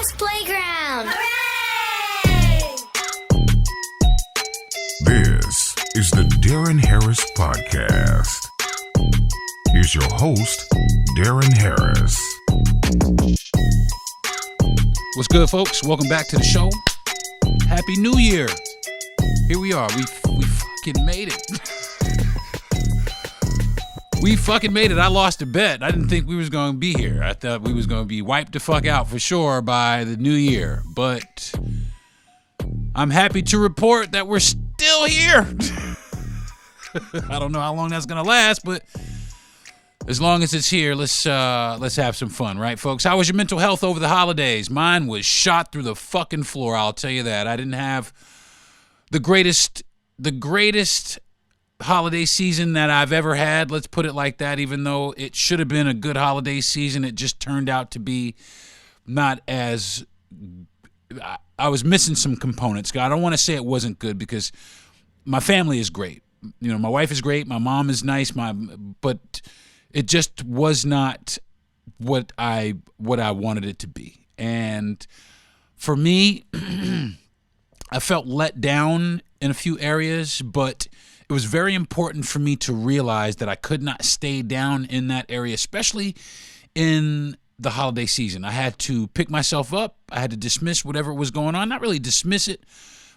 Kids Playground! Hooray! This is the Deron Harris Podcast. Here's your host, Deron Harris. What's good, folks? Welcome back to the show. Happy New Year. Here we are. We fucking made it. We fucking made it. I lost a bet. I didn't think we was going to be here. I thought we was going to be wiped the fuck out for sure by the new year. But I'm happy to report that we're still here. I don't know how long that's going to last, but as long as it's here, let's have some fun, right, folks? How was your mental health over the holidays? Mine was shot through the fucking floor, I'll tell you that. I didn't have the greatest holiday season that I've ever had, let's put it like that. Even though it should have been a good holiday season, it just turned out to be not as... I was missing some components. I don't want to say it wasn't good because my family is great. You know, my wife is great, my mom is nice, but it just was not what I wanted it to be. And for me, I felt let down in a few areas, but it was very important for me to realize that I could not stay down in that area, especially in the holiday season. I had to pick myself up. I had to dismiss whatever was going on. Not really dismiss it,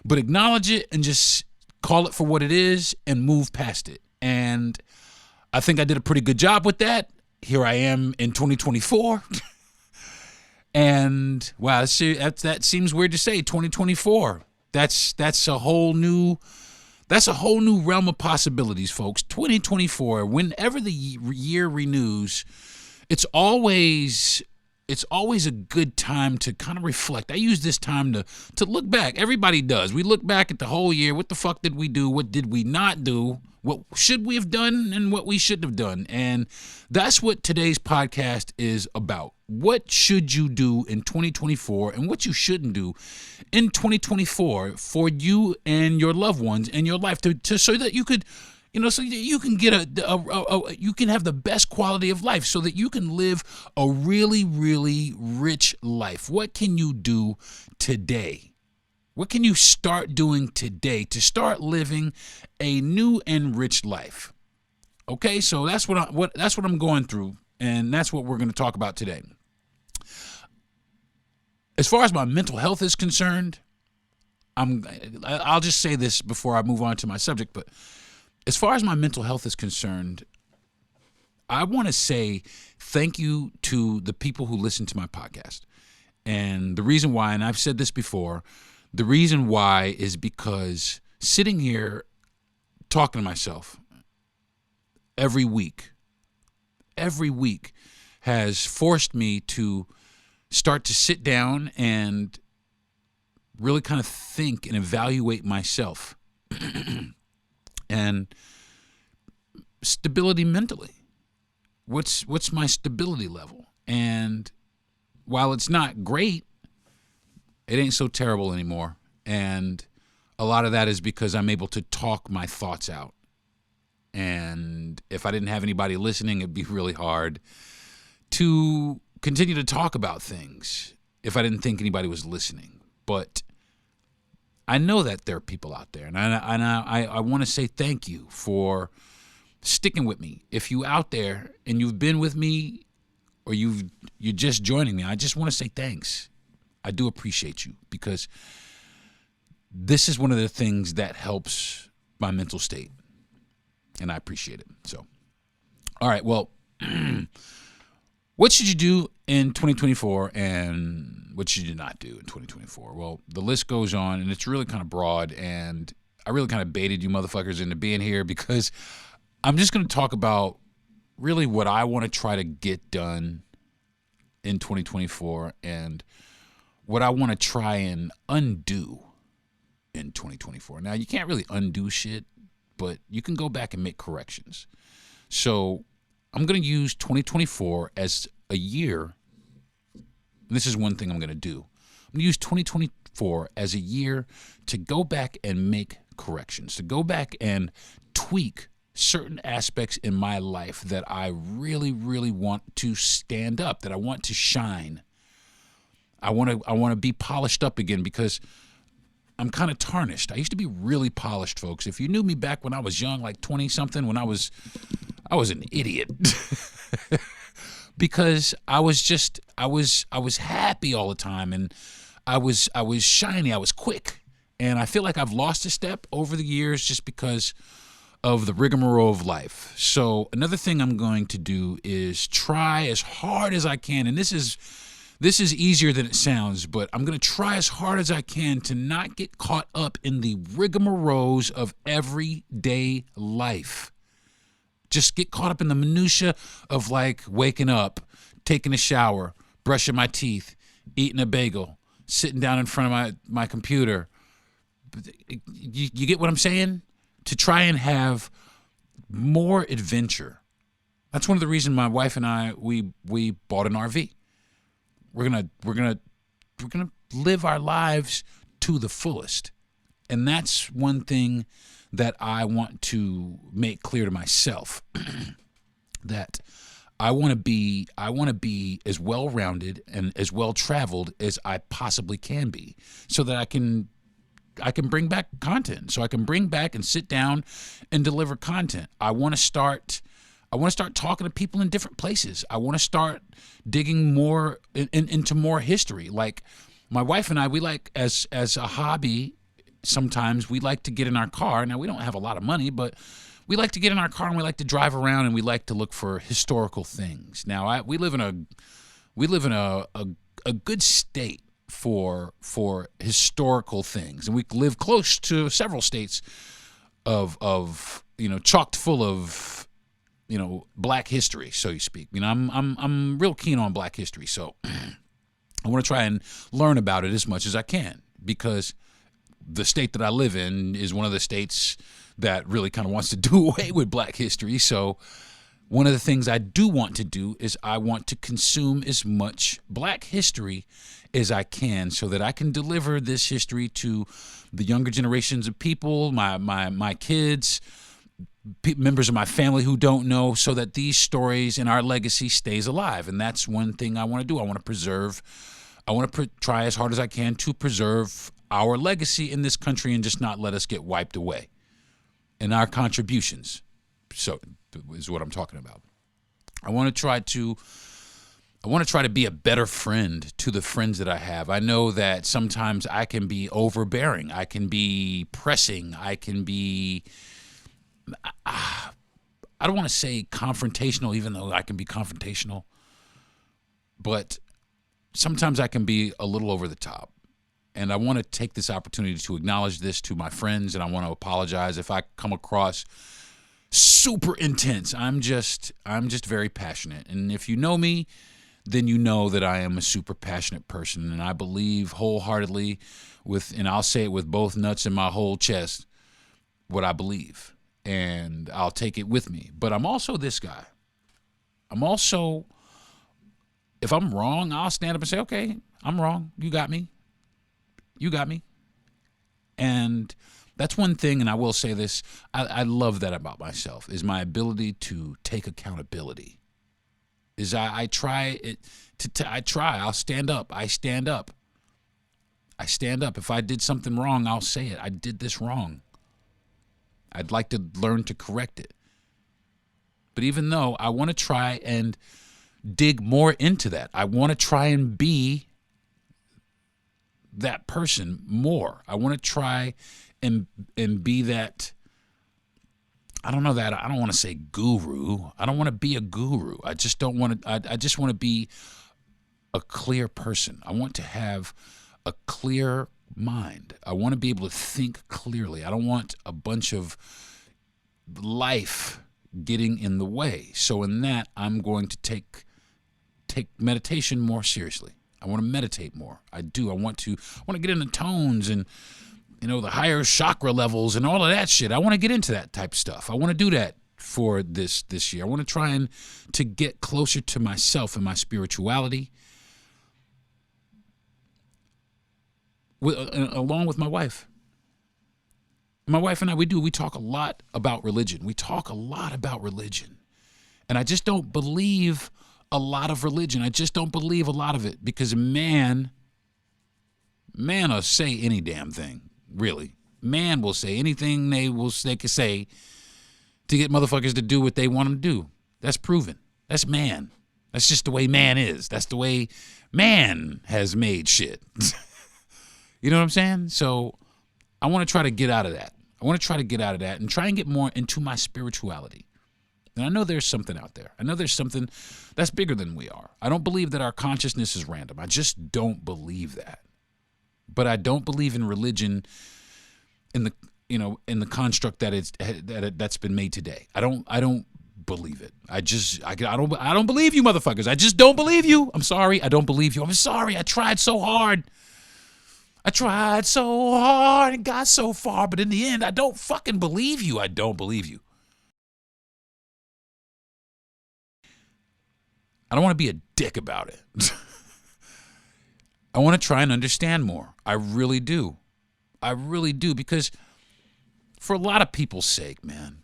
but acknowledge it and just call it for what it is and move past it. And I think I did a pretty good job with that. Here I am in 2024. And wow, that seems weird to say, 2024. That's a whole new realm of possibilities, folks. 2024, whenever the year renews, it's always a good time to kind of reflect. I use this time to look back. Everybody does. We look back at the whole year. What the fuck did we do? What did we not do? What should we have done and what we shouldn't have done? And that's what today's podcast is about. What should you do in 2024 and what you shouldn't do in 2024 for you and your loved ones and your life to so that you could, so that you can get you can have the best quality of life so that you can live a really, really rich life. What can you do today? What can you start doing today to start living a new and rich life? Okay, so that's what I'm going through, and that's what we're going to talk about today. As far as my mental health is concerned, I'll just say this before I move on to my subject, but as far as my mental health is concerned, I want to say thank you to the people who listen to my podcast. And the reason why, and I've said this before, the reason why is because sitting here talking to myself every week has forced me to start to sit down and really kind of think and evaluate myself and stability mentally. What's my stability level? And while it's not great, it ain't so terrible anymore. And a lot of that is because I'm able to talk my thoughts out. And if I didn't have anybody listening, it'd be really hard to continue to talk about things if I didn't think anybody was listening. But I know that there are people out there, and I want to say thank you for sticking with me. If you out there and you've been with me or you're just joining me, I just want to say thanks. I do appreciate you because this is one of the things that helps my mental state, and I appreciate it. So, all right, well, what should you do in 2024 and what should you not do in 2024? Well, the list goes on, and it's really kind of broad, and I really kind of baited you motherfuckers into being here because I'm just going to talk about really what I want to try to get done in 2024 and what I want to try and undo in 2024. Now, you can't really undo shit, but you can go back and make corrections. So I'm going to use 2024 as a year. And this is one thing I'm going to do. I'm going to use 2024 as a year to go back and make corrections, to go back and tweak certain aspects in my life that I really, really want to stand up, that I want to shine. I want to be polished up again because I'm kind of tarnished. I used to be really polished, folks. If you knew me back when I was young, like 20 something, when I was an idiot. Because I was happy all the time, and I was shiny, I was quick. And I feel like I've lost a step over the years just because of the rigmarole of life. So another thing I'm going to do is try as hard as I can, and this is easier than it sounds, but I'm going to try as hard as I can to not get caught up in the rigmaroles of everyday life. Just get caught up in the minutia of like waking up, taking a shower, brushing my teeth, eating a bagel, sitting down in front of my computer. You get what I'm saying? To try and have more adventure. That's one of the reasons my wife and I we bought an RV. We're gonna live our lives to the fullest, and that's one thing that I want to make clear to myself. That I want to be as well-rounded and as well-traveled as I possibly can be, so that I can bring back content. So I can bring back and sit down and deliver content. I want to start talking to people in different places. I want to start digging more into more history. Like my wife and I, we like as a hobby. Sometimes we like to get in our car. Now we don't have a lot of money, but we like to get in our car and we like to drive around and we like to look for historical things. Now we live in a good state for historical things, and we live close to several states of chocked full of black history, so you speak. I'm real keen on black history, so I want to try and learn about it as much as I can, because the state that I live in is one of the states that really kind of wants to do away with black history. So one of the things I do want to do is I want to consume as much black history as I can, so that I can deliver this history to the younger generations of people, my kids, members of my family who don't know, so that these stories and our legacy stays alive. And that's one thing I want to do. I want to try as hard as I can to preserve our legacy in this country and just not let us get wiped away. And our contributions, so is what I'm talking about. I want to try to be a better friend to the friends that I have. I know that sometimes I can be overbearing. I can be pressing. I can be, I don't want to say confrontational, even though I can be confrontational. But sometimes I can be a little over the top. And I want to take this opportunity to acknowledge this to my friends, and I want to apologize if I come across super intense. I'm just very passionate. And if you know me, then you know that I am a super passionate person, and I believe wholeheartedly and I'll say it with both nuts in my whole chest, what I believe, and I'll take it with me. But I'm also this guy. If I'm wrong, I'll stand up and say, okay, I'm wrong. You got me. And that's one thing, and I will say this, I love that about myself, is my ability to take accountability. I try. I'll stand up. I stand up. If I did something wrong, I'll say it. I did this wrong. I'd like to learn to correct it. But even though I want to try and dig more into that, I want to try and be that person more. I want to try and be that. I don't want to say guru. I don't want to be a guru. I just don't want to. I just want to be a clear person. I want to have a clear mind. I want to be able to think clearly. I don't want a bunch of life getting in the way. So in that, I'm going to take meditation more seriously. I want to meditate more. I do. I want to get into tones and the higher chakra levels and all of that shit. I want to get into that type of stuff. I want to do that for this year. I want to try and to get closer to myself and my spirituality, along with my wife. My wife and I, we talk a lot about religion. And I just don't believe a lot of religion. I just don't believe a lot of it, because man Man will say any damn thing, really. Man will say anything they can say to get motherfuckers to do what they want them to do. That's proven. That's man. That's just the way man is. That's the way man has made shit. You know what I'm saying? So I want to try to get out of that. I want to try to get out of that and try and get more into my spirituality. And I know there's something out there. I know there's something that's bigger than we are. I don't believe that our consciousness is random. I just don't believe that. But I don't believe in religion in the construct that's been made today. I don't believe it. I don't believe you motherfuckers. I just don't believe you. I'm sorry. I don't believe you. I'm sorry. I tried so hard. And got so far, but in the end, I don't fucking believe you. I don't believe you. I don't want to be a dick about it. I want to try and understand more. I really do. Because for a lot of people's sake, man,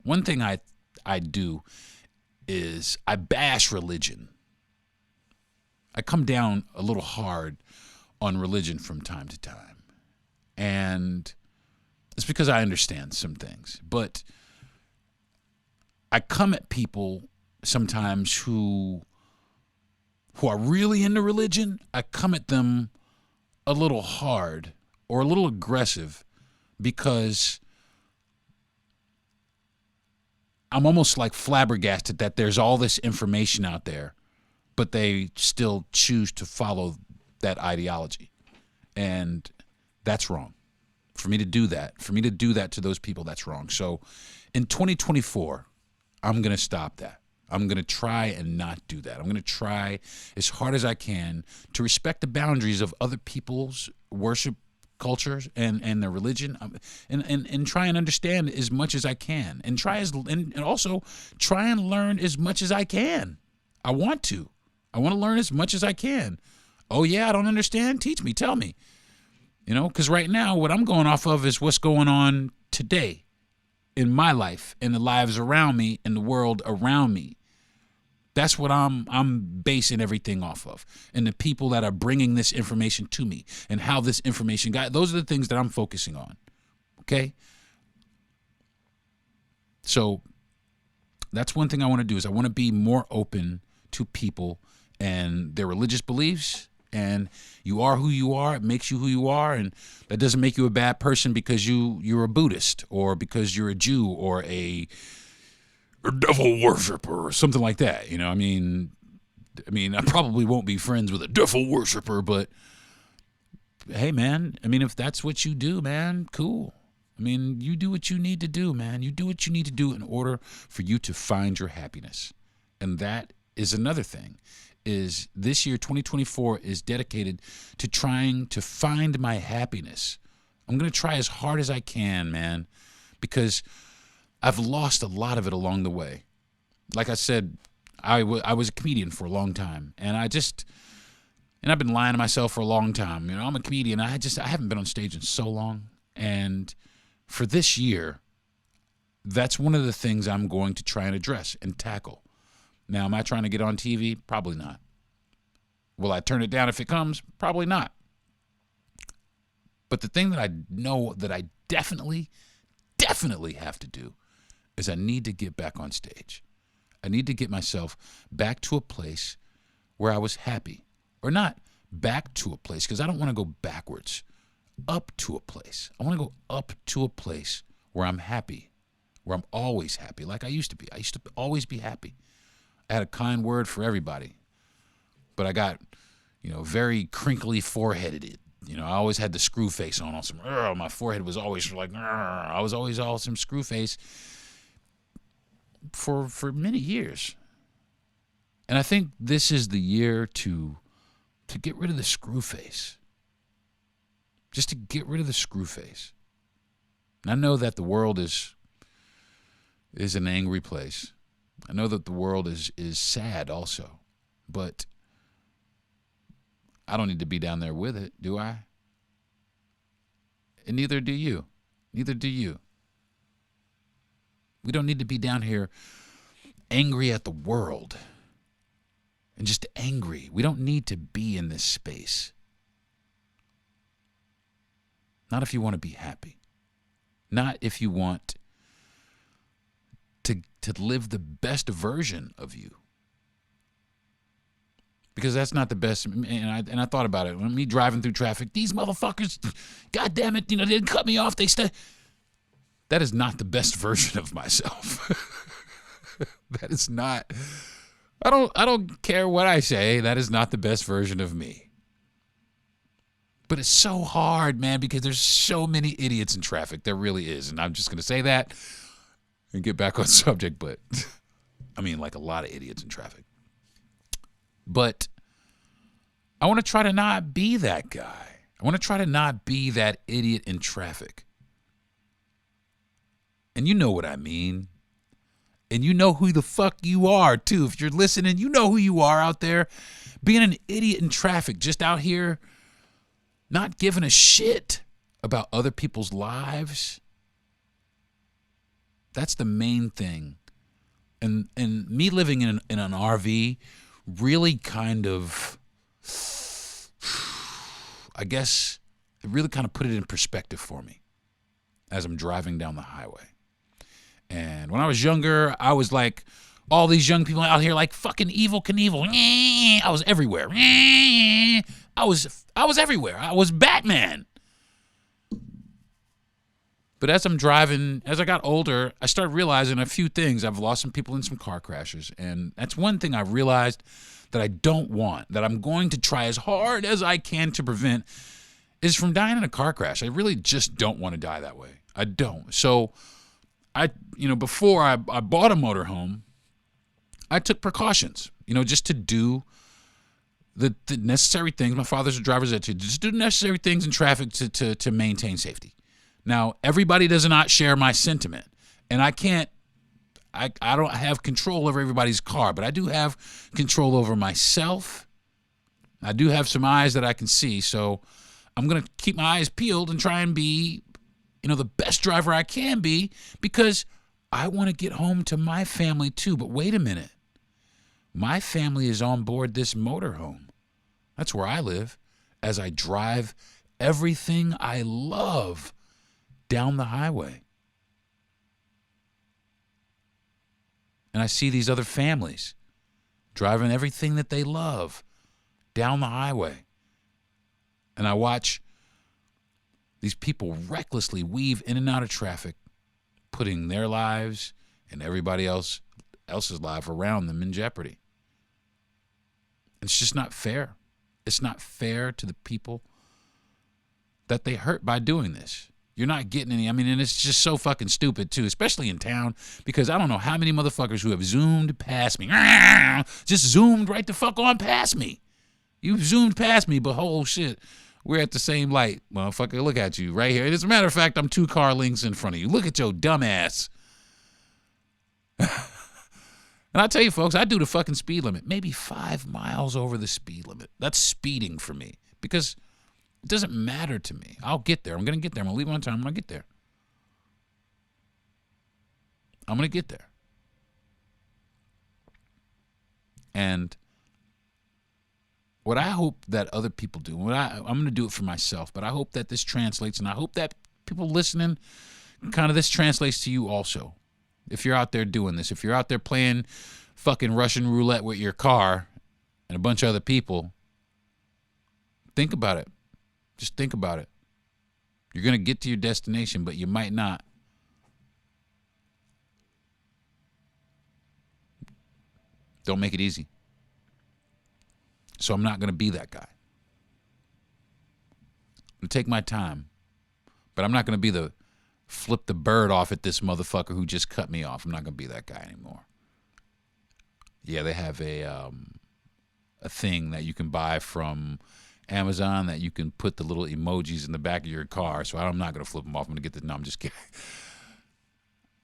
one thing I do is I bash religion. I come down a little hard on religion from time to time. And it's because I understand some things. But I come at people sometimes who are really into religion. I come at them a little hard or a little aggressive because I'm almost like flabbergasted that there's all this information out there, but they still choose to follow that ideology. And that's wrong. For me to do that to those people, that's wrong. So in 2024, I'm going to stop that. I'm going to try and not do that. I'm going to try as hard as I can to respect the boundaries of other people's worship cultures and their religion, and try and understand as much as I can, and also try and learn as much as I can. I want to learn as much as I can. Oh yeah, I don't understand. Teach me, tell me. Because right now what I'm going off of is what's going on today in my life, in the lives around me, in the world around me. That's what I'm basing everything off of, and the people that are bringing this information to me, and how this information got. Those are the things that I'm focusing on. Okay. So that's one thing I want to do, is I want to be more open to people and their religious beliefs. And you are who you are. It makes you who you are, and that doesn't make you a bad person because you're a Buddhist, or because you're a Jew, or a devil worshiper, or something like that. I mean, I probably won't be friends with a devil worshiper, but hey, man, if that's what you do, man, cool. You do what you need to do, man. You do what you need to do in order for you to find your happiness. And that is another thing. Is this year, 2024, is dedicated to trying to find my happiness. I'm going to try as hard as I can, man, because I've lost a lot of it along the way. Like I said, I was a comedian for a long time, and I've been lying to myself for a long time. I'm a comedian. I haven't been on stage in so long, and for this year, that's one of the things I'm going to try and address and tackle. Now, am I trying to get on TV? Probably not. Will I turn it down if it comes? Probably not. But the thing that I know that I definitely have to do is I need to get back on stage. I need to get myself back to a place where I was happy. Or not back to a place, because I don't want to go backwards. Up to a place. I want to go up to a place where I'm happy, where I'm always happy, like I used to be. I used to always be happy. I had a kind word for everybody, but I got, very crinkly foreheaded. I always had the screw face on some. My forehead was always like. I was always all some screw face for many years, and I think this is the year to get rid of the screw face. Just to get rid of the screw face. And I know that the world is an angry place. I know that the world is sad also, but I don't need to be down there with it, do I? And neither do you. Neither do you. We don't need to be down here angry at the world. and just angry. We don't need to be in this space. Not if you want to be happy. Not if you want to live the best version of you. Because that's not the best. And I thought about it. When me driving through traffic, these motherfuckers, God damn it, they didn't cut me off. That is not the best version of myself. That is not. I don't care what I say. That is not the best version of me. But it's so hard, man, because there's so many idiots in traffic. There really is. And I'm just going to say that and get back on subject. But I mean, like a lot of idiots in traffic. But I want to try to not be that guy. I want to try to not be that idiot in traffic. And you know what I mean. And you know who the fuck you are, too. If you're listening, you know who you are out there. Being an idiot in traffic, just out here, not giving a shit about other people's lives. That's the main thing. And me living in an RV really kind of, I guess, it really kind of put it in perspective for me as I'm driving down the highway. And when I was younger, I was like all these young people out here like fucking Evel Knievel. I was everywhere. I was everywhere. I was Batman. But as I'm driving, as I got older, I started realizing a few things. I've lost some people in some car crashes. And that's one thing I realized that I don't want, that I'm going to try as hard as I can to prevent, is from dying in a car crash. I really just don't want to die that way. I don't. So before I bought a motorhome, I took precautions, just to do the necessary things. My father's a driver's ed teacher. Just do the necessary things in traffic to maintain safety. Now, everybody does not share my sentiment, and I don't have control over everybody's car, but I do have control over myself. I do have some eyes that I can see, so I'm going to keep my eyes peeled and try and be, the best driver I can be, because I want to get home to my family too. But wait a minute. My family is on board this motorhome. That's where I live, as I drive everything I love down the highway. And I see these other families driving everything that they love down the highway. And I watch these people recklessly weave in and out of traffic, putting their lives and everybody else's life around them in jeopardy. It's just not fair. It's not fair to the people that they hurt by doing this. You're not getting any. And it's just so fucking stupid, too, especially in town, because I don't know how many motherfuckers who have zoomed past me, just zoomed right the fuck on past me. You've zoomed past me, but oh shit, we're at the same light. Motherfucker, look at you right here. As a matter of fact, I'm 2 car lengths in front of you. Look at your dumb ass. And I tell you, folks, I do the fucking speed limit, maybe 5 miles over the speed limit. That's speeding for me, because it doesn't matter to me. I'll get there. I'm going to get there. I'm going to leave on time. I'm going to get there. I'm going to get there. And what I hope that other people do, I'm going to do it for myself, but I hope that this translates, and I hope that people listening, kind of this translates to you also. If you're out there doing this, if you're out there playing fucking Russian roulette with your car and a bunch of other people, think about it. Just think about it. You're going to get to your destination, but you might not. Don't make it easy. So I'm not going to be that guy. I'm going to take my time, but I'm not going to be the flip the bird off at this motherfucker who just cut me off. I'm not going to be that guy anymore. Yeah, they have a thing that you can buy from Amazon that you can put the little emojis in the back of your car. So I'm not going to flip them off. I'm going to get the, no, I'm just kidding.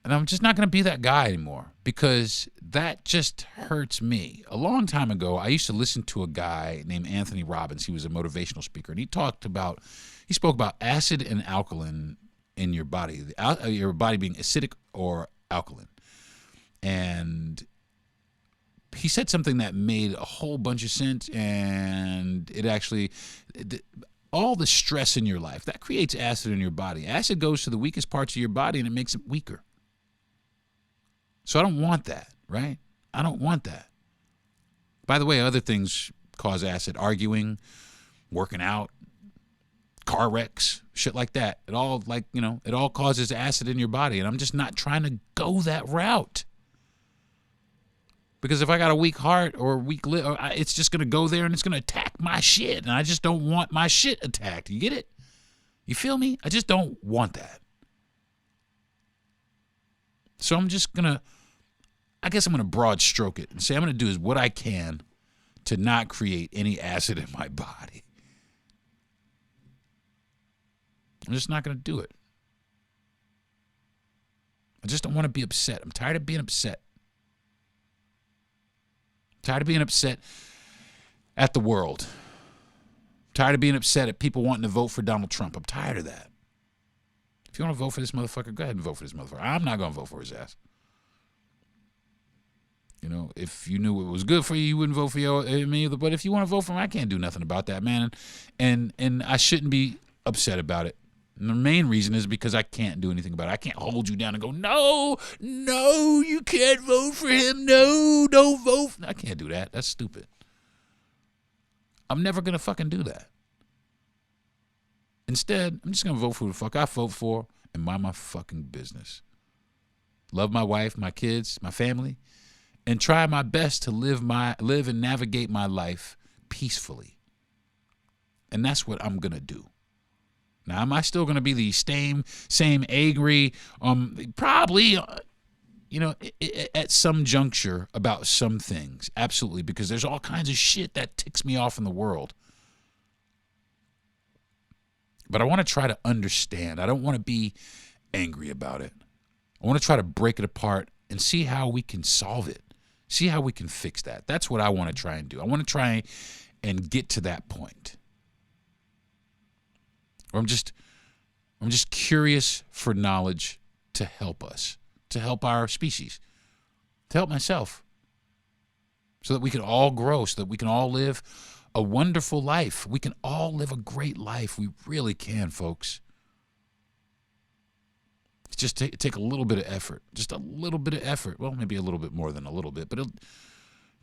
And I'm just not going to be that guy anymore, because that just hurts me. A long time ago, I used to listen to a guy named Anthony Robbins. He was a motivational speaker, and he spoke about acid and alkaline in your body, your body being acidic or alkaline. And he said something that made a whole bunch of sense, and it actually, all the stress in your life, that creates acid in your body. Acid goes to the weakest parts of your body, and it makes it weaker. So I don't want that, right? I don't want that. By the way, other things cause acid: arguing, working out, car wrecks, shit like that. It all, it all causes acid in your body, and I'm just not trying to go that route. Because if I got a weak heart or a weak liver, it's just going to go there and it's going to attack my shit. And I just don't want my shit attacked. You get it? You feel me? I just don't want that. So I'm just going to, I guess I'm going to broad stroke it and say I'm going to do what I can to not create any acid in my body. I'm just not going to do it. I just don't want to be upset. I'm tired of being upset. Tired of being upset at the world. Tired of being upset at people wanting to vote for Donald Trump. I'm tired of that. If you want to vote for this motherfucker, go ahead and vote for this motherfucker. I'm not going to vote for his ass. You know, if you knew it was good for you, you wouldn't vote for me either. But if you want to vote for him, I can't do nothing about that, man. And I shouldn't be upset about it. And the main reason is because I can't do anything about it. I can't hold you down and go, no, you can't vote for him. No, don't vote. I can't do that. That's stupid. I'm never going to fucking do that. Instead, I'm just going to vote for who the fuck I vote for and mind my fucking business. Love my wife, my kids, my family, and try my best to live and navigate my life peacefully. And that's what I'm going to do. Now, am I still going to be the same angry, probably, at some juncture about some things? Absolutely, because there's all kinds of shit that ticks me off in the world. But I want to try to understand. I don't want to be angry about it. I want to try to break it apart and see how we can solve it. See how we can fix that. That's what I want to try and do. I want to try and get to that point. Or I'm just curious for knowledge to help us, to help our species, to help myself, so that we can all grow, so that we can all live a wonderful life. We can all live a great life. We really can, folks. It's just take a little bit of effort, just a little bit of effort. Well, maybe a little bit more than a little bit, but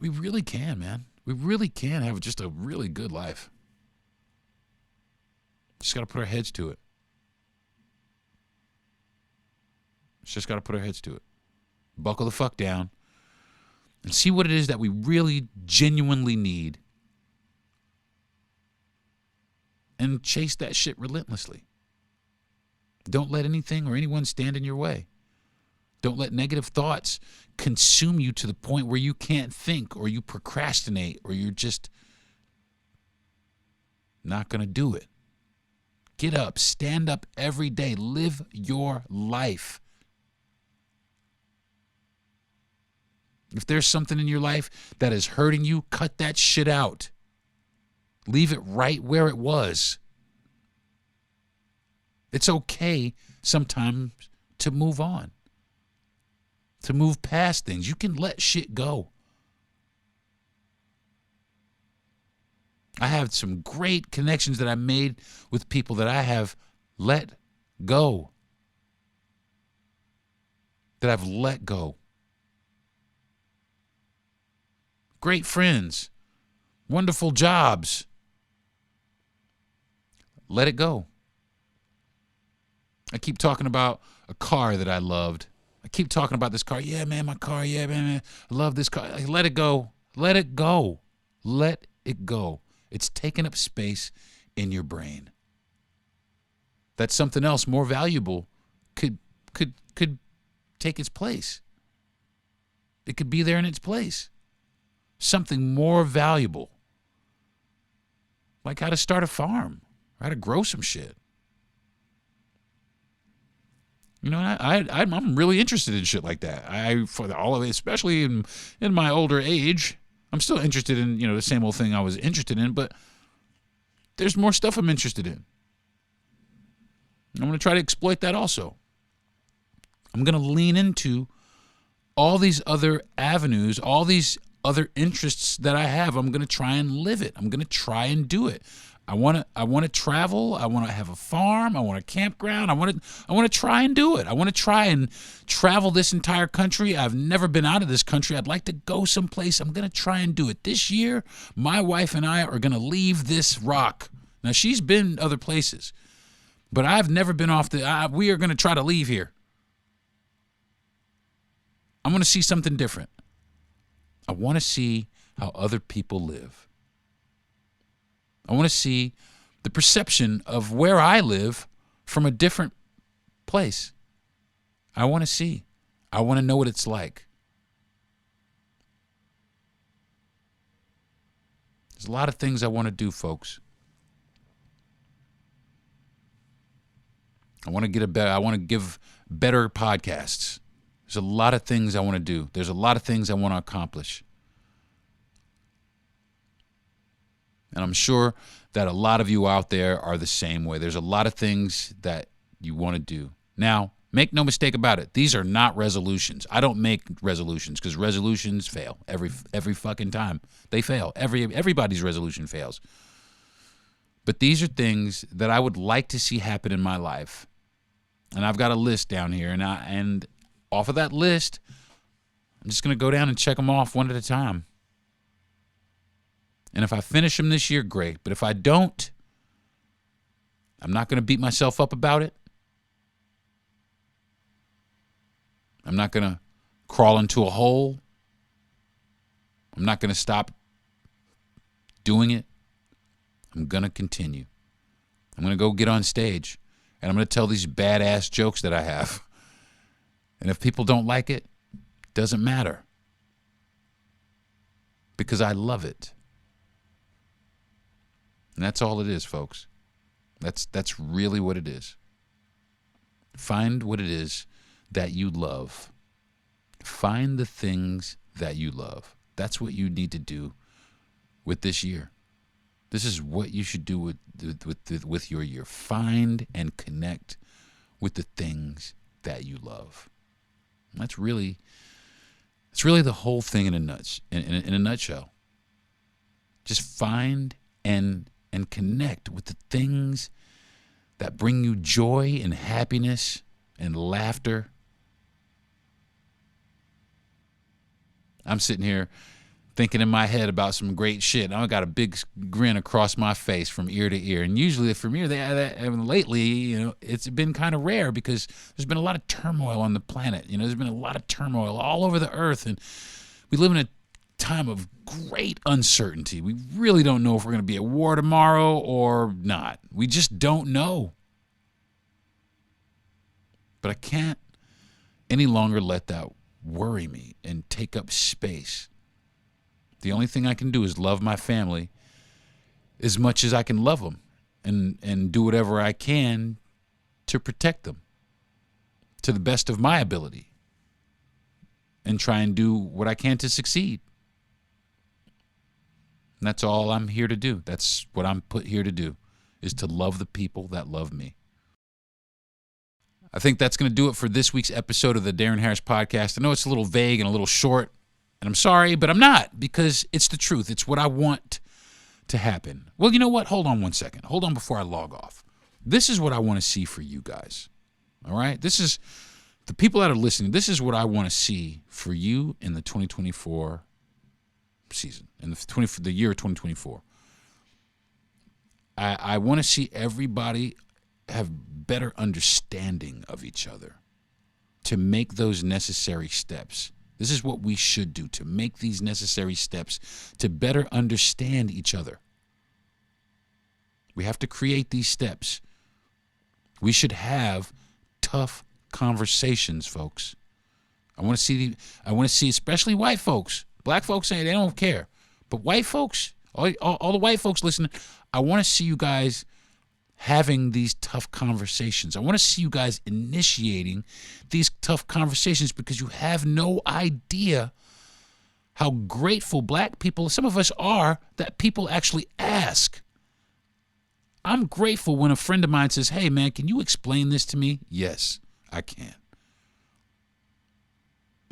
we really can, man. We really can have just a really good life. Just got to put our heads to it. Just got to put our heads to it. Buckle the fuck down and see what it is that we really genuinely need and chase that shit relentlessly. Don't let anything or anyone stand in your way. Don't let negative thoughts consume you to the point where you can't think, or you procrastinate, or you're just not going to do it. Get up, stand up every day, live your life. If there's something in your life that is hurting you, cut that shit out. Leave it right where it was. It's okay sometimes to move on, to move past things. You can let shit go. I have some great connections that I made with people that I have let go. That I've let go. Great friends. Wonderful jobs. Let it go. I keep talking about a car that I loved. I keep talking about this car. Yeah, man, my car. Yeah, man, I love this car. Let it go. Let it go. Let it go. It's taking up space in your brain. That something else more valuable could take its place. It could be there in its place. Something more valuable. Like how to start a farm, or how to grow some shit. You know, I'm really interested in shit like that. For all of it, especially in my older age, I'm still interested in, the same old thing I was interested in, but there's more stuff I'm interested in. I'm going to try to exploit that also. I'm going to lean into all these other avenues, all these other interests that I have. I'm going to try and live it. I'm going to try and do it. I want to travel. I want to have a farm. I want a campground. I want to try and do it. I want to try and travel this entire country. I've never been out of this country. I'd like to go someplace. I'm going to try and do it. This year, my wife and I are going to leave this rock. Now, she's been other places, but I've never been off we are going to try to leave here. I'm going to see something different. I want to see how other people live. I want to see the perception of where I live from a different place. I want to see. I want to know what it's like. There's a lot of things I want to do, folks. I want to give better podcasts. There's a lot of things I want to do. There's a lot of things I want to accomplish. And I'm sure that a lot of you out there are the same way. There's a lot of things that you want to do. Now, make no mistake about it. These are not resolutions. I don't make resolutions because resolutions fail every fucking time. They fail. Everybody's resolution fails. But these are things that I would like to see happen in my life. And I've got a list down here, and off of that list, I'm just going to go down and check them off one at a time. And if I finish them this year, great. But if I don't, I'm not going to beat myself up about it. I'm not going to crawl into a hole. I'm not going to stop doing it. I'm going to continue. I'm going to go get on stage, and I'm going to tell these badass jokes that I have. And if people don't like it, it doesn't matter. Because I love it. And that's all it is, folks. That's really what it is. Find what it is that you love. Find the things that you love. That's what you need to do with this year. This is what you should do with your year. Find and connect with the things that you love. It's really the whole thing in a nutshell. Just find and connect with the things that bring you joy and happiness and laughter. I'm sitting here thinking in my head about some great shit. I got a big grin across my face from ear to ear. And usually from ear to ear, lately, it's been kind of rare because there's been a lot of turmoil on the planet. There's been a lot of turmoil all over the earth. And we live in a time of great uncertainty. We really don't know if we're going to be at war tomorrow or not. We just don't know. But I can't any longer let that worry me and take up space. The only thing I can do is love my family as much as I can love them and do whatever I can to protect them to the best of my ability and try and do what I can to succeed. And that's all I'm here to do. That's what I'm put here to do, is to love the people that love me. I think that's going to do it for this week's episode of the Deron Harris Podcast. I know it's a little vague and a little short, and I'm sorry, but I'm not, because it's the truth. It's what I want to happen. Well, you know what? Hold on one second. Hold on before I log off. This is what I want to see for you guys. All right? This is, the people that are listening, this is what I want to see for you in the 2024 season, in the year 2024. I want to see everybody have better understanding of each other to make those necessary steps. This is what we should do, to make these necessary steps to better understand each other. We have to create these steps. We should have tough conversations, folks. I want to see especially white folks. Black folks say they don't care. But white folks, all the white folks listening, I want to see you guys having these tough conversations. I want to see you guys initiating these tough conversations, because you have no idea how grateful black people, some of us are, that people actually ask. I'm grateful when a friend of mine says, "Hey man, can you explain this to me?" Yes, I can.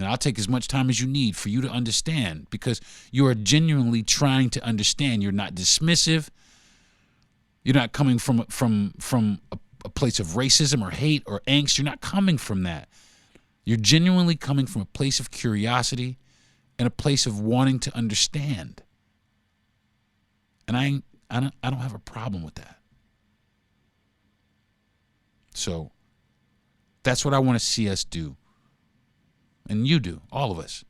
And I'll take as much time as you need for you to understand, because you are genuinely trying to understand. You're not dismissive. You're not coming from a place of racism or hate or angst. You're not coming from that. You're genuinely coming from a place of curiosity and a place of wanting to understand. And I don't have a problem with that. So that's what I want to see us do. And you do, all of us.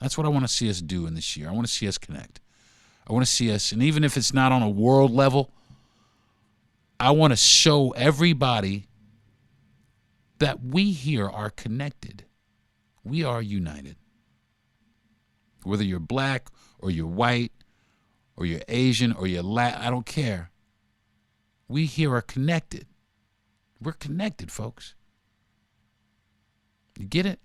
That's what I want to see us do in this year. I want to see us connect. I want to see us, and even if it's not on a world level, I want to show everybody that we here are connected. We are united. Whether you're black or you're white or you're Asian or you're Latin, I don't care. We here are connected. We're connected, folks. You get it?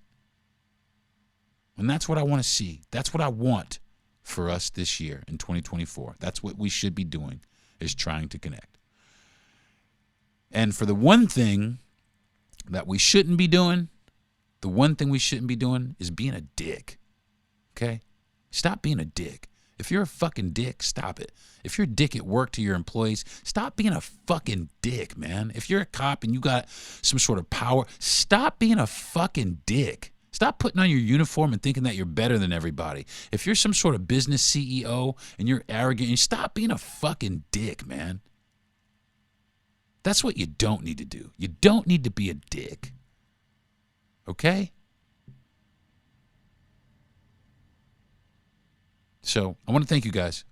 And that's what I want to see. That's what I want for us this year in 2024. That's what we should be doing, is trying to connect. And for the one thing that we shouldn't be doing, is being a dick. Okay? Stop being a dick. If you're a fucking dick, stop it. If you're a dick at work to your employees, stop being a fucking dick, man. If you're a cop and you got some sort of power, stop being a fucking dick. Stop putting on your uniform and thinking that you're better than everybody. If you're some sort of business CEO and you're arrogant, stop being a fucking dick, man. That's what you don't need to do. You don't need to be a dick. Okay? So I want to thank you guys.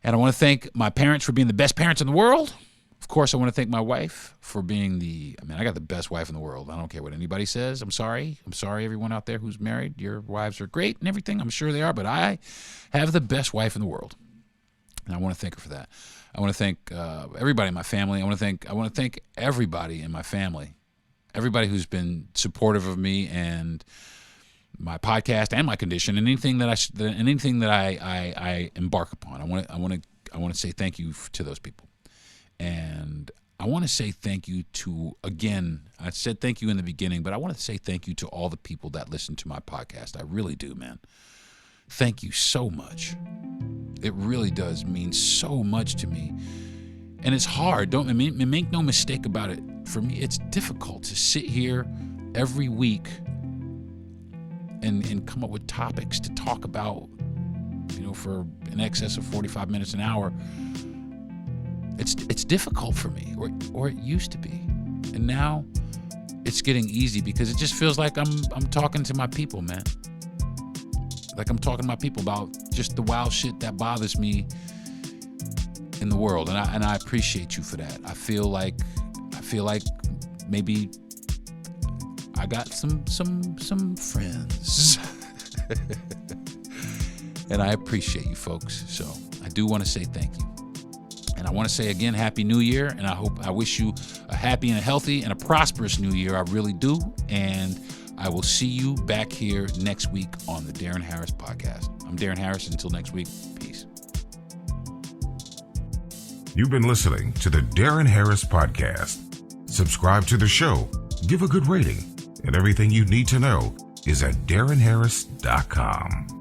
And I want to thank my parents for being the best parents in the world. Of course, I want to thank my wife for being I got the best wife in the world. I don't care what anybody says. I'm sorry. I'm sorry, everyone out there who's married. Your wives are great and everything. I'm sure they are, but I have the best wife in the world. And I want to thank her for that. I want to thank everybody in my family. I want to thank everybody in my family. Everybody who's been supportive of me and my podcast and my condition, and anything that I embark upon. I want to say thank you to those people. And I want to say thank you to, again, I said thank you in the beginning, but I want to say thank you to all the people that listen to my podcast. I really do, man. Thank you so much. It really does mean so much to me. And it's hard. Make no mistake about it. For me, it's difficult to sit here every week and come up with topics to talk about, for in excess of 45 minutes, an hour. It's difficult for me, or it used to be. And now it's getting easy because it just feels like I'm talking to my people, man. Like I'm talking to my people about just the wild shit that bothers me in the world. And I appreciate you for that. I feel like maybe I got some friends. And I appreciate you folks. So I do want to say thank you. And I want to say again, Happy New Year. And I wish you a happy and a healthy and a prosperous New Year. I really do. And I will see you back here next week on the Deron Harris Podcast. I'm Deron Harris. Until next week, peace. You've been listening to the Deron Harris Podcast. Subscribe to the show, give a good rating, and everything you need to know is at DeronHarris.com.